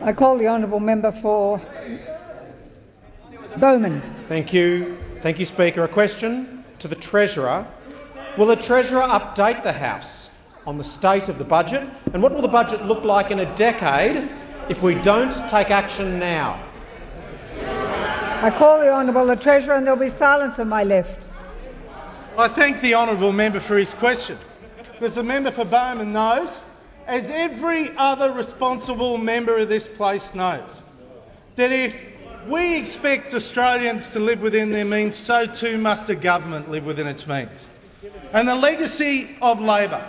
I call the honourable member for Bowman. Thank you. Thank you, Speaker. A question to the Treasurer. Will the Treasurer update the House on the state of the budget, and what will the budget look like in a decade if we don't take action now? I call the honourable the Treasurer, and there will be silence on my left. I thank the honourable member for his question, because the member for Bowman knows, as every other responsible member of this place knows, that if we expect Australians to live within their means, so too must a government live within its means. And the legacy of Labor,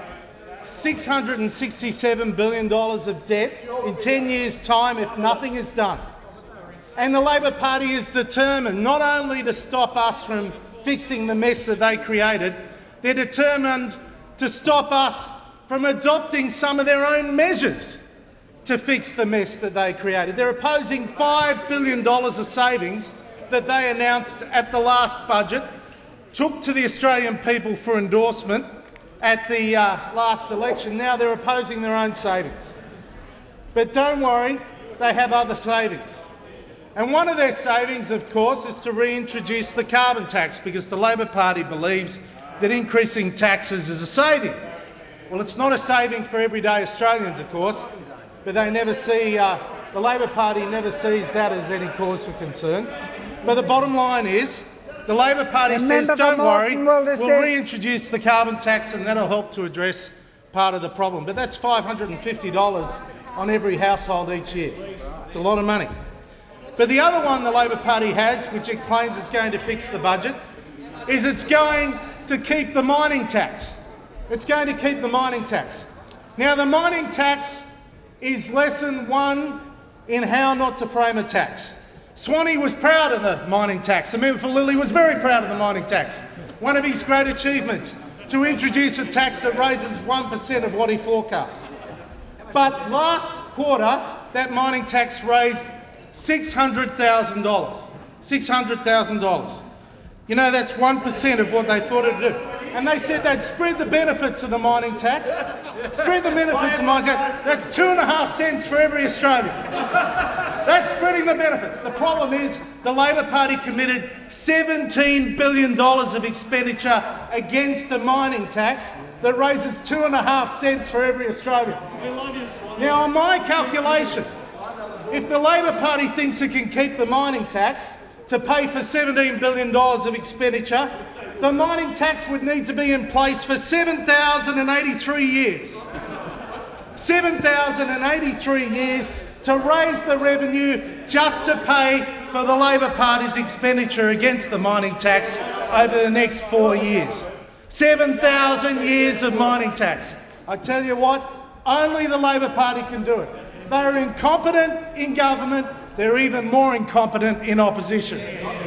$667 billion of debt in 10 years' time if nothing is done. And the Labor Party is determined not only to stop us from fixing the mess that they created, they're determined to stop us from adopting some of their own measures to fix the mess that they created. They're opposing $5 billion of savings that they announced at the last budget, took to the Australian people for endorsement at the last election. Now they're opposing their own savings. But don't worry, they have other savings. And one of their savings, of course, is to reintroduce the carbon tax, because the Labor Party believes that increasing taxes is a saving. Well, it's not a saving for everyday Australians, of course, but they never see, the Labor Party never sees that as any cause for concern. But the bottom line is, the Labor Party says, don't worry, we'll reintroduce the carbon tax and that'll help to address part of the problem. But that's $550 on every household each year. It's a lot of money. But the other one the Labor Party has, which it claims is going to fix the budget, is it's going to keep the mining tax. It's going to keep the mining tax. Now, the mining tax is lesson one in how not to frame a tax. Swanee was proud of the mining tax. The member for Lilley was very proud of the mining tax. One of his great achievements, to introduce a tax that raises 1% of what he forecasts. But last quarter, that mining tax raised $600,000. $600,000. You know, that's 1% of what they thought it would do. And they said they'd spread the benefits of the mining tax. Spread the benefits of the mining tax. That's 2.5 cents for every Australian. That's spreading the benefits. The problem is the Labor Party committed $17 billion of expenditure against a mining tax that raises 2.5 cents for every Australian. Now, on my calculation, if the Labor Party thinks it can keep the mining tax to pay for $17 billion of expenditure, the mining tax would need to be in place for 7,083 years. 7,083 years to raise the revenue just to pay for the Labor Party's expenditure against the mining tax over the next 4 years. 7,000 years of mining tax. I tell you what, only the Labor Party can do it. They're incompetent in government, they're even more incompetent in opposition.